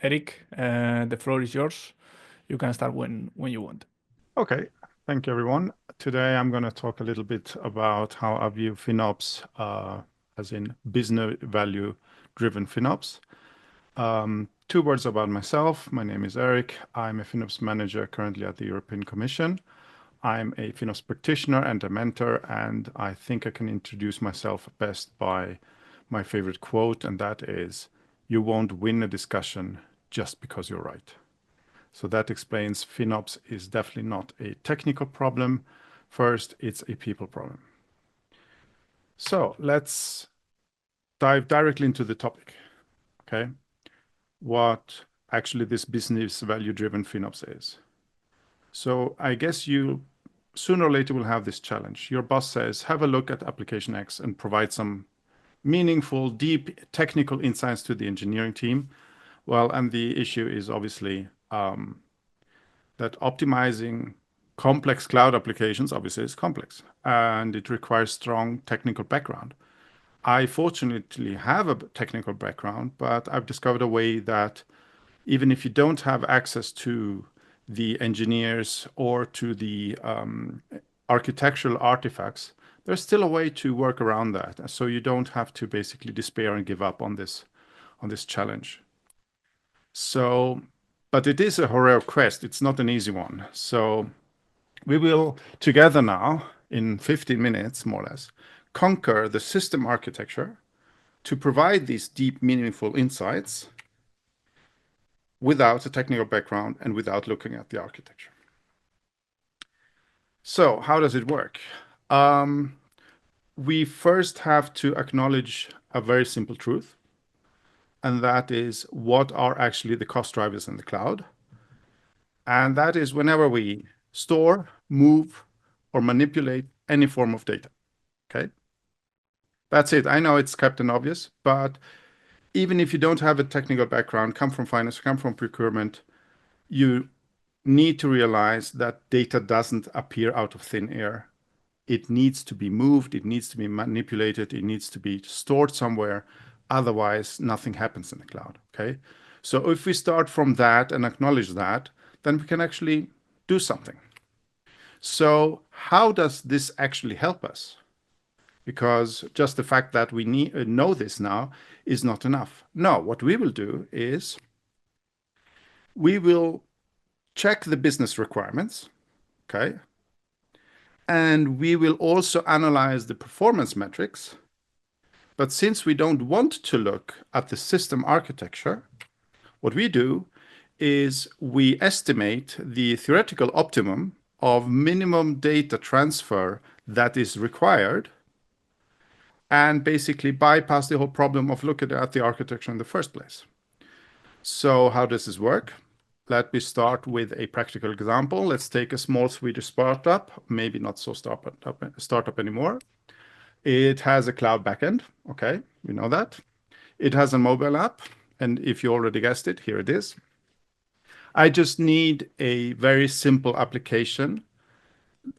Erik, the floor is yours. You can start when you want. Okay, thank you, everyone. Today, I'm going to talk a little bit about how I view FinOps, as in business value-driven FinOps. Two words about myself. My name is Erik. I'm a FinOps manager currently at the European Commission. I'm a FinOps practitioner and a mentor, and I think I can introduce myself best by my favorite quote, and that is, "You won't win a discussion just because you're right." So that explains FinOps is definitely not a technical problem. First, it's a people problem. So let's dive directly into the topic. Okay. What actually this business value-driven FinOps is. So I guess you sooner or later will have this challenge. Your boss says, have a look at application X and provide some meaningful, deep technical insights to the engineering team. Well, and the issue is obviously that optimizing complex cloud applications obviously is complex and it requires strong technical background. I fortunately have a technical background, but I've discovered a way that even if you don't have access to the engineers or to the architectural artifacts, there's still a way to work around that. So you don't have to basically despair and give up on this challenge. So, but it is a heroic quest. It's not an easy one. So we will together now, in 15 minutes, more or less, conquer the system architecture to provide these deep, meaningful insights without a technical background and without looking at the architecture. So how does it work? We first have to acknowledge a very simple truth, and that is what are actually the cost drivers in the cloud. And that is whenever we store, move, or manipulate any form of data. Okay. That's it. I know it's Captain Obvious, but even if you don't have a technical background, come from finance, come from procurement, you need to realize that data doesn't appear out of thin air. It needs to be moved, it needs to be manipulated, it needs to be stored somewhere. Otherwise, nothing happens in the cloud. Okay. So if we start from that and acknowledge that, then we can actually do something. So how does this actually help us? Because just the fact that we know this now is not enough. No, what we will do is we will check the business requirements, okay? And we will also analyze the performance metrics. But since we don't want to look at the system architecture, what we do is we estimate the theoretical optimum of minimum data transfer that is required and basically bypass the whole problem of looking at the architecture in the first place. So how does this work? Let me start with a practical example. Let's take a small Swedish startup, maybe not so startup anymore. It has a cloud backend. Okay, we know that. It has a mobile app. And if you already guessed it, here it is. I just need a very simple application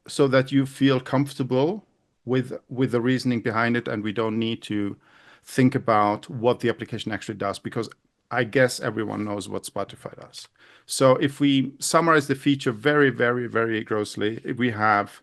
so that you feel comfortable with the reasoning behind it, and we don't need to think about what the application actually does, because I guess everyone knows what Spotify does. So if we summarize the feature very, very, very grossly, we have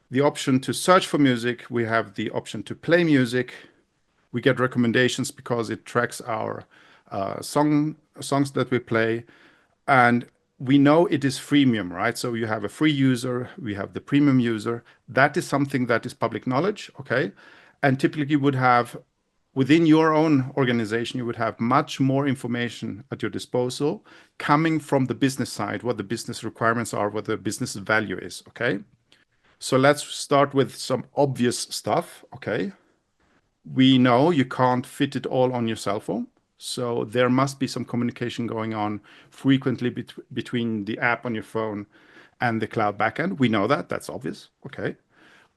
the option to search for music, we have the option to play music, we get recommendations because it tracks our songs that we play, and we know it is freemium, right? So you have a free user, we have the premium user. That is something that is public knowledge, okay? And typically you would have, within your own organization, you would have much more information at your disposal coming from the business side, what the business requirements are, what the business value is, okay? So let's start with some obvious stuff, okay? We know you can't fit it all on your cell phone. So there must be some communication going on frequently between the app on your phone and the cloud backend. We know that. That's obvious. Okay.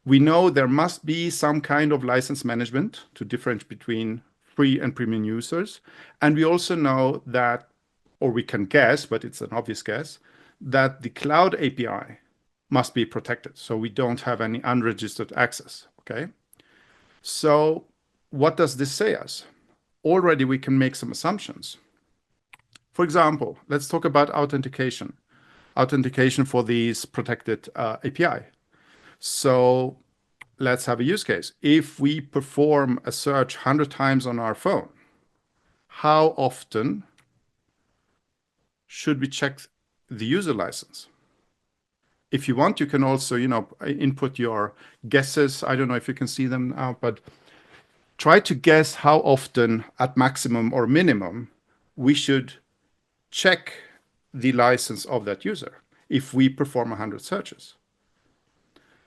We know there must be some kind of license management to differentiate between free and premium users. And we also know that, or we can guess, but it's an obvious guess, that the cloud API must be protected. So we don't have any unregistered access. Okay. So what does this say us? Already we can make some assumptions. For example, let's talk about authentication for these protected API. So let's have a use case. If we perform a search 100 times on our phone, how often should we check the user license? If you want, you can also, input your guesses. I don't know if you can see them now, but try to guess how often at maximum or minimum we should check the license of that user if we perform 100 searches.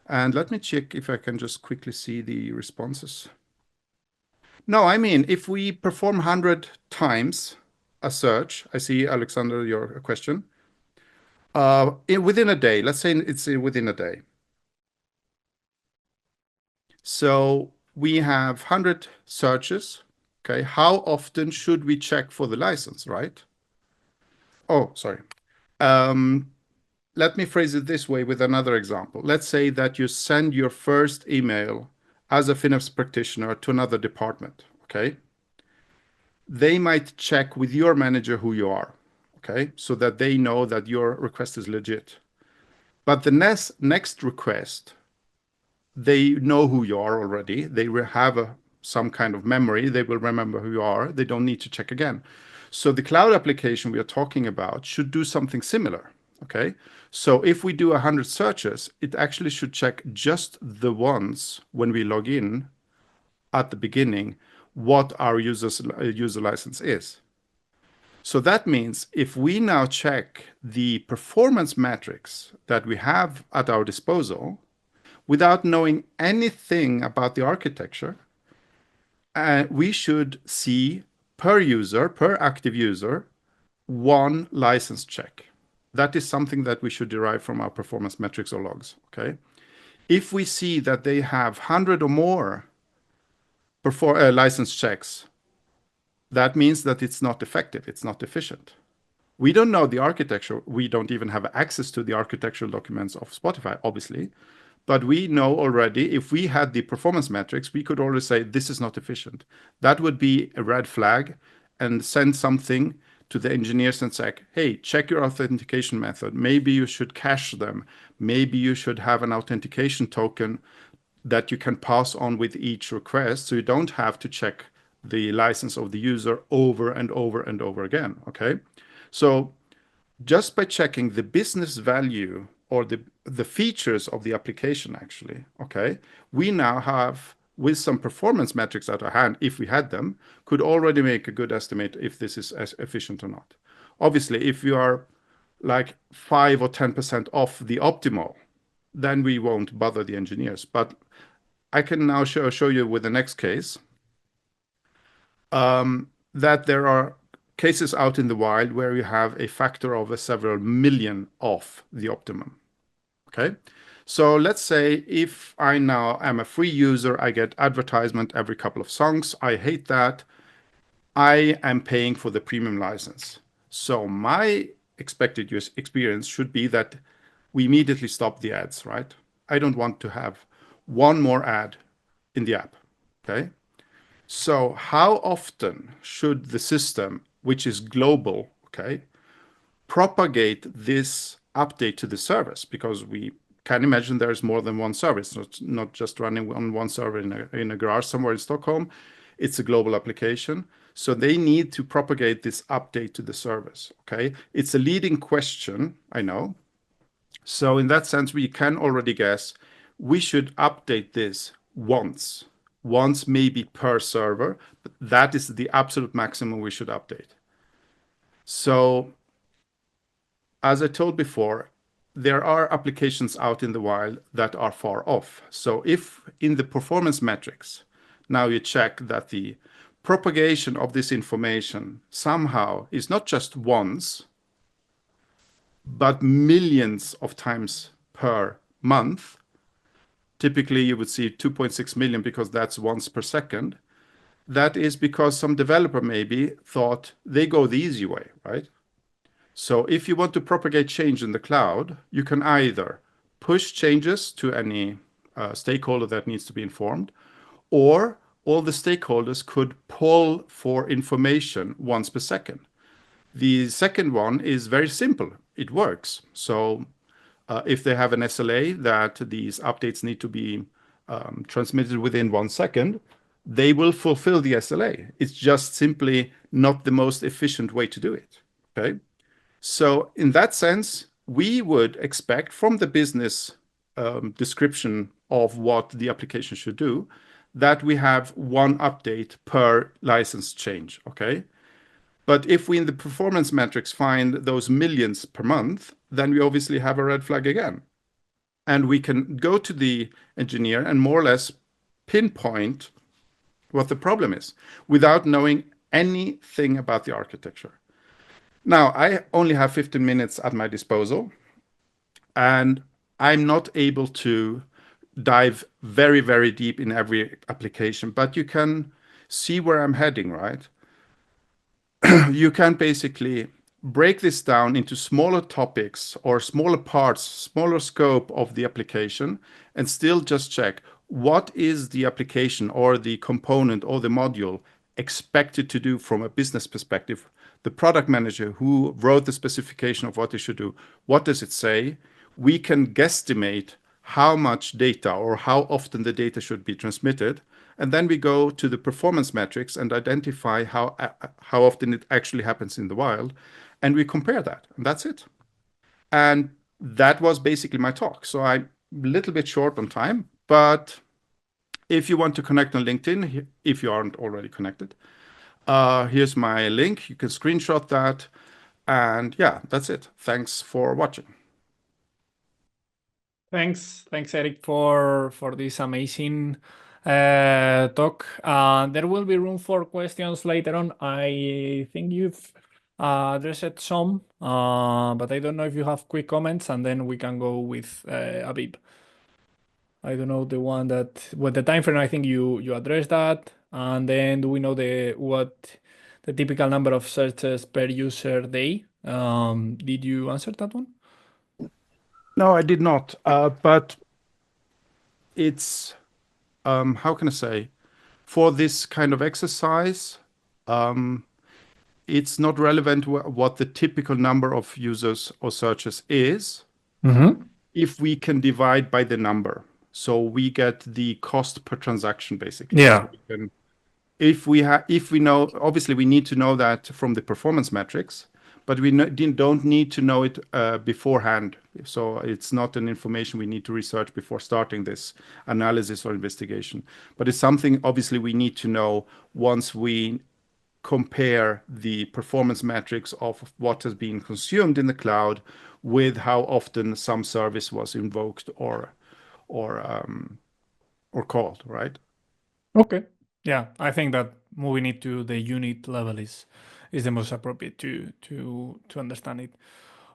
And let me check if I can just quickly see the responses. No, I mean, if we perform 100 times a search, I see, Alexander, your question, within a day, let's say it's within a day. So we have 100 searches. Okay, how often should we check for the license, right? Oh, sorry. Let me phrase it this way with another example. Let's say that you send your first email as a FinOps practitioner to another department, okay? They might check with your manager who you are, okay? So that they know that your request is legit. But the next request, they know who you are already. They will have some kind of memory. They will remember who you are. They don't need to check again. So the cloud application we are talking about should do something similar, okay? So if we do 100 searches, it actually should check just the ones when we log in at the beginning, what our user license is. So that means if we now check the performance metrics that we have at our disposal, without knowing anything about the architecture, we should see per user, per active user, one license check. That is something that we should derive from our performance metrics or logs, okay? If we see that they have 100 or more license checks, that means that it's not effective, it's not efficient. We don't know the architecture. We don't even have access to the architectural documents of Spotify, obviously. But we know already, if we had the performance metrics, we could already say this is not efficient. That would be a red flag and send something to the engineers and say, hey, check your authentication method. Maybe you should cache them. Maybe you should have an authentication token that you can pass on with each request, so you don't have to check the license of the user over and over and over again, okay? So just by checking the business value or the features of the application, actually, okay, we now have, with some performance metrics at our hand, if we had them, could already make a good estimate if this is as efficient or not. Obviously, if you are like 5 or 10% off the optimal, then we won't bother the engineers. But I can now show you with the next case that there are cases out in the wild where you have a factor of several million off the optimum. Okay, so let's say if I now am a free user, I get advertisement every couple of songs. I hate that. I am paying for the premium license. So my expected use experience should be that we immediately stop the ads, right? I don't want to have one more ad in the app. Okay. So how often should the system, which is global, okay, propagate this update to the service? Because we can imagine there's more than one service. It's not just running on one server in a garage somewhere in Stockholm. It's a global application. So they need to propagate this update to the service, okay? It's a leading question, I know. So in that sense, we can already guess we should update this once maybe per server, but that is the absolute maximum we should update. So as I told before, there are applications out in the wild that are far off. So if in the performance metrics, now you check that the propagation of this information somehow is not just once, but millions of times per month. Typically, you would see 2.6 million because that's once per second. That is because some developer maybe thought they go the easy way, right? So if you want to propagate change in the cloud, you can either push changes to any stakeholder that needs to be informed, or all the stakeholders could pull for information once per second. The second one is very simple. It works. So if they have an SLA that these updates need to be transmitted within 1 second, they will fulfill the SLA. It's just simply not the most efficient way to do it. Okay. So in that sense, we would expect from the business description of what the application should do that we have one update per license change. Okay. But if we in the performance metrics find those millions per month, then we obviously have a red flag again. And we can go to the engineer and more or less pinpoint what the problem is without knowing anything about the architecture. Now, I only have 15 minutes at my disposal, and I'm not able to dive very, very deep in every application, but you can see where I'm heading, right? You can basically break this down into smaller topics or smaller parts, smaller scope of the application, and still just check what is the application or the component or the module expected to do from a business perspective. The product manager who wrote the specification of what they should do, what does it say? We can guesstimate how much data or how often the data should be transmitted. And then we go to the performance metrics and identify how often it actually happens in the wild. And we compare that. And that's it. And that was basically my talk. So I'm a little bit short on time. But if you want to connect on LinkedIn, if you aren't already connected, here's my link. You can screenshot that. And yeah, that's it. Thanks for watching. Thanks, Erik, for this amazing talk. There will be room for questions later on. I think you've addressed some, but I don't know if you have quick comments, and then we can go with Abib. I don't know the one that with the time frame. I think you addressed that, and then do we know what the typical number of searches per user day? Did you answer that one? No, I did not. But it's, how can I say, for this kind of exercise, it's not relevant what the typical number of users or searches is if we can divide by the number. So we get the cost per transaction, basically. Yeah. So we can, if we know, obviously we need to know that from the performance metrics, but we don't need to know it beforehand. So it's not an information we need to research before starting this analysis or investigation. But it's something obviously we need to know once we compare the performance metrics of what has been consumed in the cloud with how often some service was invoked or called, right? Okay. Yeah, I think that moving it to the unit level is the most appropriate to understand it.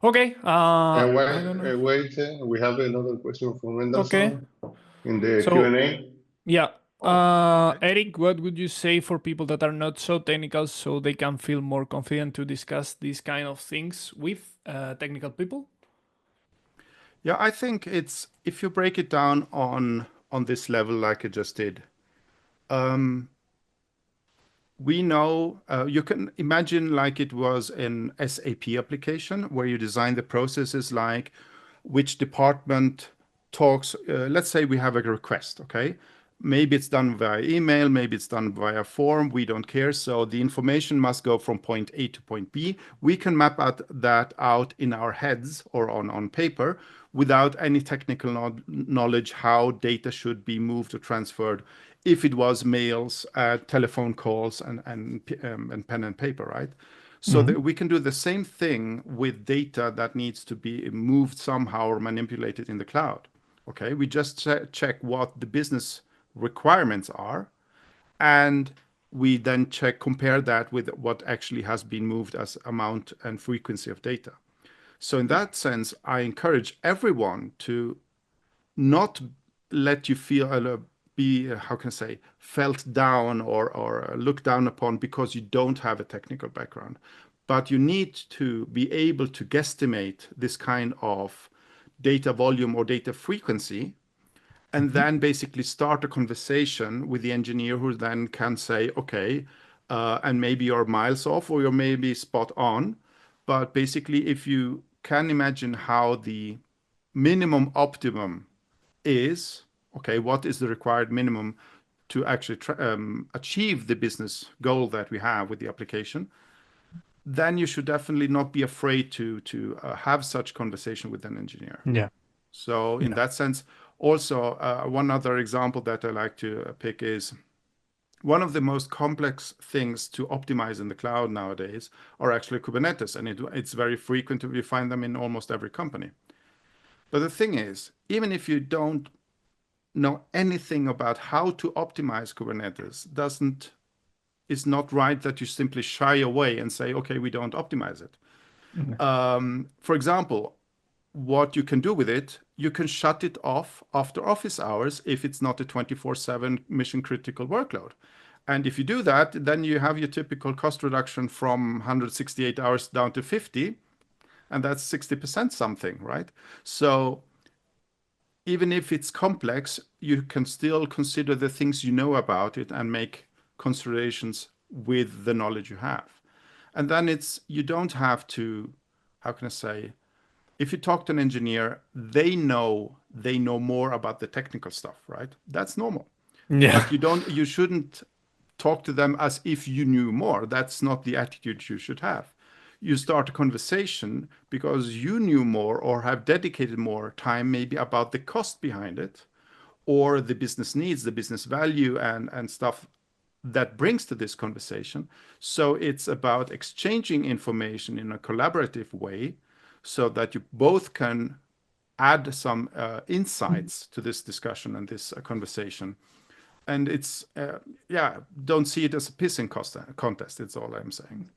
Okay. And I don't know. wait, we have another question from Okay. Anderson in the So, Q&A. Yeah. Okay. Erik, what would you say for people that are not so technical so they can feel more confident to discuss these kind of things with technical people? Yeah, I think it's if you break it down on this level like I just did, we know you can imagine like it was an SAP application where you design the processes like which department talks. Let's say we have a request, okay? Maybe it's done via email, maybe it's done via form. We don't care. So the information must go from point A to point B. We can map that out in our heads or on paper without any technical knowledge how data should be moved or transferred if it was mails, telephone calls, and pen and paper, right? So that we can do the same thing with data that needs to be moved somehow or manipulated in the cloud. Okay, we just check what the business requirements are, and we then compare that with what actually has been moved as amount and frequency of data. So in that sense, I encourage everyone to not let you feel be how can I say felt down or looked down upon because you don't have a technical background, but you need to be able to guesstimate this kind of data volume or data frequency, and then basically start a conversation with the engineer who then can say, okay, and maybe you're miles off or you're maybe spot on, But basically, if you can imagine how the minimum optimum is, okay, what is the required minimum to actually achieve the business goal that we have with the application, then you should definitely not be afraid to have such conversation with an engineer. Yeah. So in that sense, also one other example that I like to pick is one of the most complex things to optimize in the cloud nowadays are actually Kubernetes, and it's very frequent. You find them in almost every company. But the thing is, even if you don't know anything about how to optimize Kubernetes, it's not right that you simply shy away and say, okay, we don't optimize it. For example, what you can do with it, you can shut it off after office hours if it's not a 24/7 mission critical workload. And if you do that, then you have your typical cost reduction from 168 hours down to 50, and that's 60% something, right? So even if it's complex, you can still consider the things you know about it and make considerations with the knowledge you have. And then you don't have to, how can I say, if you talk to an engineer, they know more about the technical stuff, right? That's normal. Yeah. But you shouldn't talk to them as if you knew more. That's not the attitude you should have. You start a conversation because you knew more or have dedicated more time maybe about the cost behind it or the business needs, the business value and stuff that brings to this conversation. So it's about exchanging information in a collaborative way so that you both can add some insights to this discussion and this conversation. And it's, don't see it as a pissing contest. It's all I'm saying.